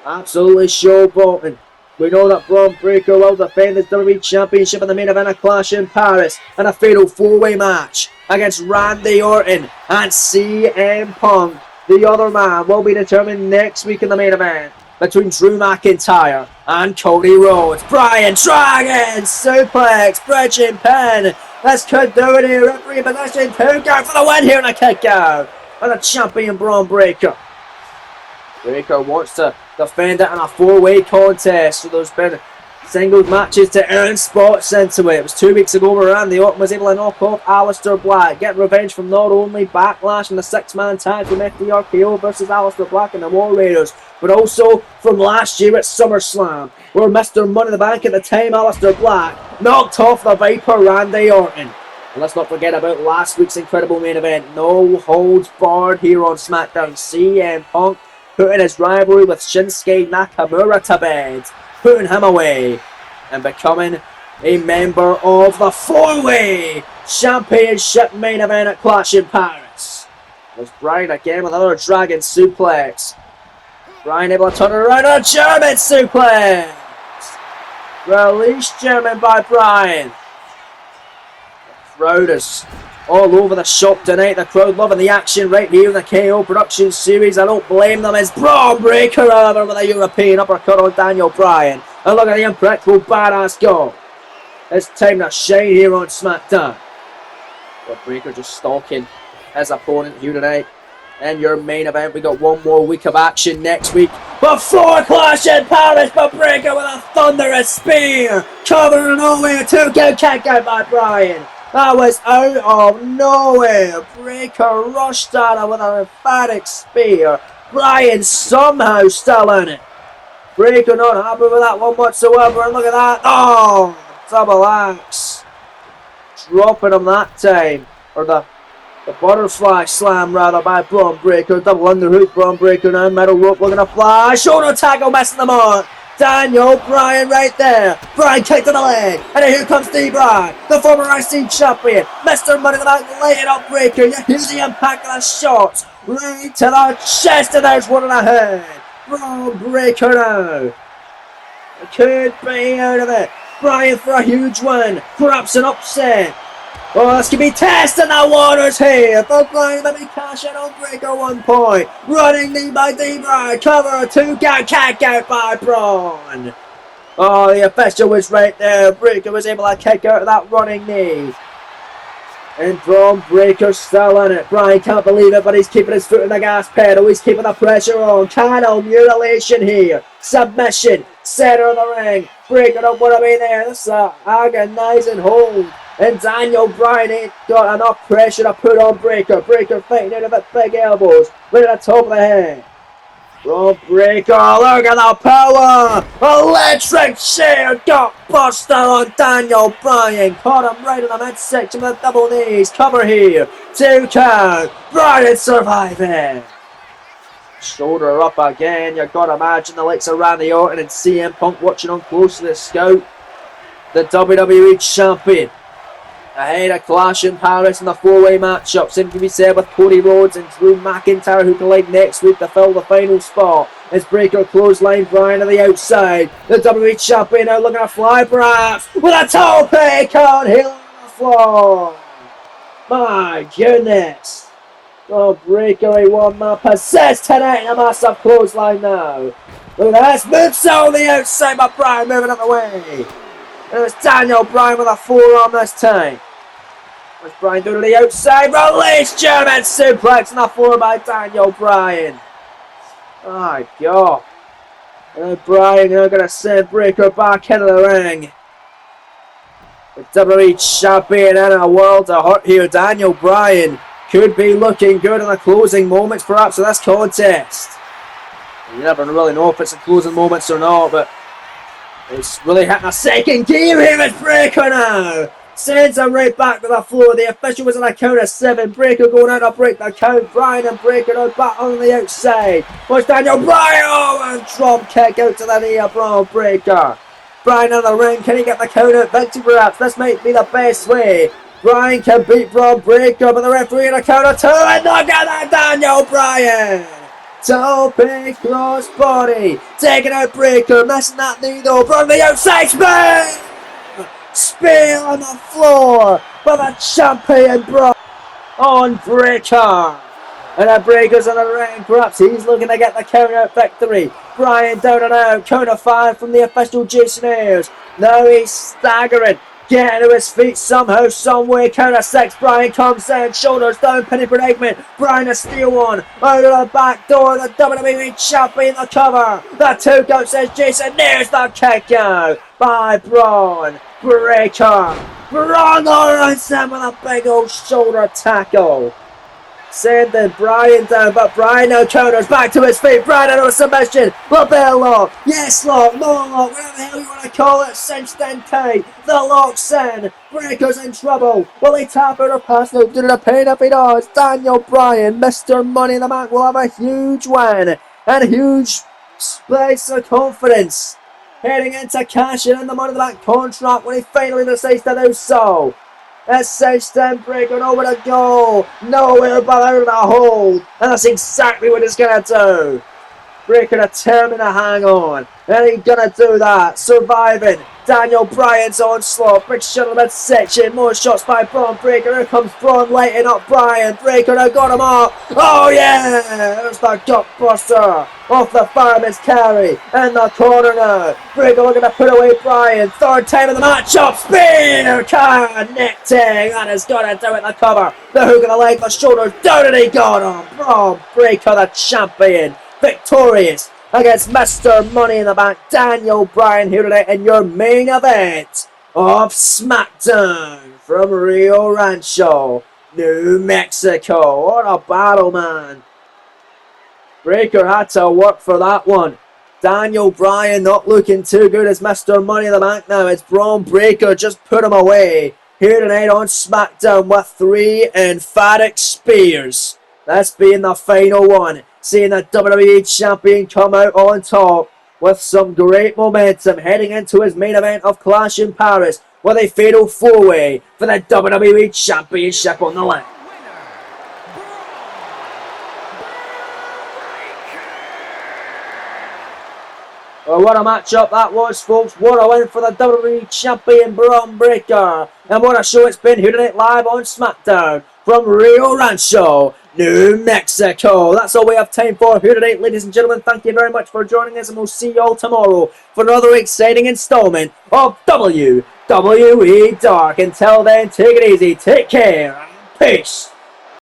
Absolutely showboating. We know that Braun Breaker will defend his WWE Championship in the main event of Clash in Paris in a fatal 4-way match against Randy Orton and CM Punk. The other man will be determined next week in the main event between Drew McIntyre and Cody Rhodes. Bryan Dragon suplex, bridging pin. This could do it here. Referee position 2 count for the win here and a kick out. And the champion Braun Breaker. Breaker wants to defend it in a 4-way contest. So there's been singles matches to earn spots into it. It was 2 weeks ago where Randy Orton was able to knock off Aleister Black, get revenge from not only Backlash and the 6-man tag from FTRKO versus Aleister Black and the War Raiders, but also from last year at SummerSlam, where Mr. Money in the Bank at the time, Aleister Black, knocked off the Viper Randy Orton. And let's not forget about last week's incredible main event. No holds barred here on SmackDown. CM Punk putting his rivalry with Shinsuke Nakamura to bed, putting him away, and becoming a member of the 4-way championship main event at Clash in Paris. There's Bryan again with another Dragon suplex. Bryan able to turn it around, a German suplex. Release German by Bryan. The crowd is all over the shop tonight. The crowd loving the action right here in the KO Production Series. I don't blame them. It's Braun Breaker over with a European uppercut on Daniel Bryan. And look at the impractical badass go. It's time to shine here on SmackDown. But Breaker just stalking his opponent here tonight. And your main event, we got one more week of action next week before Clash in Paris. But Breaker with a thunderous spear, covering away a 2-count kick out by Bryan. That was out of nowhere. Breaker rushed at him with an emphatic spear. Bryan somehow still in it. Breaker not happy with that one whatsoever, and look at that. Oh, double axe. Dropping him that time. Or the butterfly slam rather by Braun Breaker. Double underhook. Braun Breaker now. Metal rope looking to fly. Shoulder tackle missing the mark. Daniel Bryan right there. Bryan kicked to the leg. And then here comes Steve Bryan, the former IC champion. Mr. Money in the Bank laying up Breaker. You hear the impact of the shots. Right to the chest, and there's one in the head. Braun Breaker now. Could be out of it. Bryan for a huge win. Perhaps an upset. Oh, this could be testing the waters here. For Bryan maybe cashing on Breaker 1 point. Running knee by D. Bryan. Cover 2 count. Kick out by Braun. Oh, the official was right there. Breaker was able to kick out of that running knee. And Braun Breaker's still in it. Bryan can't believe it, but he's keeping his foot in the gas pedal. He's keeping the pressure on. Canal mutilation here. Submission. Center of the ring. Breaker don't want to be there. This is an agonizing hold. And Daniel Bryan ain't got enough pressure to put on Breaker. Breaker fighting out of it, big elbows. Right at the top of the head. Braun Breaker, look at the power! Electric chair got busted on Daniel Bryan. Caught him right in the midsection with the double knees. Cover here. 2 count. Bryan surviving. Shoulder up again. You gotta imagine the likes of Randy Orton and CM Punk watching on close to the scout. The WWE champion. Ahead of Clash in Paris in the 4-way matchup. Same can be said with Cody Rhodes and Drew McIntyre, who collide next week to fill the final spot. As Breaker clothesline Bryan on the outside. The WWE champion now looking to fly perhaps with a toe pick on heel on the floor. My goodness. Oh, Breaker, he won my possessed tonight in a massive clothesline now. Look at this. Moves on the outside, but Bryan moving out the way. And it's Daniel Bryan with a forearm this time. What's Bryan doing to the outside? Release German suplex on the floor by Daniel Bryan. Oh my God. And then Bryan now going to send Breaker back into the ring. The WWE champion in a world of hurt here. Daniel Bryan could be looking good in the closing moments perhaps of this contest. You never really know if it's the closing moments or not, but it's really hitting a second gear here. It's Breaker now. Sends him right back to the floor. The official was on a count of 7. Breaker going out to break the count. Bryan and Breaker now back on the outside. Watch Daniel Bryan. Oh, and drop kick out to the knee of Braun Breaker. Bryan in the ring. Can he get the count out victory perhaps? This might be the best way. Bryan can beat Braun Breaker, but the referee in a count of 2. And look at that, Daniel Bryan. Tope cross body. Taking out Breaker. Missing that knee though. From the outside. Spear on the floor. But the champion Braun on Breaker. And then Breaker's in the ring. Perhaps he's looking to get the count out victory. Bryan down and out. Count of 5 from the official Jason Ayers. Now he's staggering. Getting to his feet somehow, someway. Count of 6. Bryan comes in. Shoulders down. Penny predicament. Bryan a steal one. Out of the back door. The WWE champion. The cover. The 2 count says Jason. There's the kick out by Braun Breaker. Braun runs him with a big old shoulder tackle. Sending Bryan down, but Bryan now counters back to his feet. Bryan into a submission. Lapel lock. Yes lock. No lock. Whatever the hell you want to call it. Cinched in tight. The lock's in. Breaker's in trouble. Will he tap out or pass out due to the pain? If he does, Daniel Bryan, Mr. Money in the Bank, will have a huge win. And a huge space of confidence. Heading into cashing in the Money in the Bank contract when he finally decides to do so. It's cinched in. Breaker nowhere to go. Nowhere but out of the hold. And that's exactly what he's going to do. Breaker determined to hang on. And he's going to do that. Surviving Daniel Bryan's onslaught. Big shot in the midsection. More shots by Braun Breaker. Here comes Braun lighting up Bryan. Breaker now got him up. Oh yeah! There's the gut buster. Off the fireman's carry. In the corner now. Breaker looking to put away Bryan. 3rd time in the matchup. Spear connecting. That is going to do it. The cover. The hook of the leg. The shoulders down and he got him. Braun Breaker, the champion. Victorious against Mr. Money in the Bank, Daniel Bryan, here today in your main event of SmackDown from Rio Rancho, New Mexico. What a battle, man. Breaker had to work for that one. Daniel Bryan not looking too good as Mr. Money in the Bank now. It's Braun Breaker just put him away. Here tonight on SmackDown with 3 emphatic spears. This being the final one. Seeing the WWE Champion come out on top with some great momentum heading into his main event of Clash in Paris with a fatal 4-way for the WWE Championship on the line. Well, what a matchup that was, folks. What a win for the WWE Champion Braun Breaker. And what a show it's been here tonight live on SmackDown from Rio Rancho, New Mexico. That's all we have time for here tonight, ladies and gentlemen. Thank you very much for joining us, and we'll see you all tomorrow for another exciting installment of WWE Dark. Until then, take it easy, take care, and peace.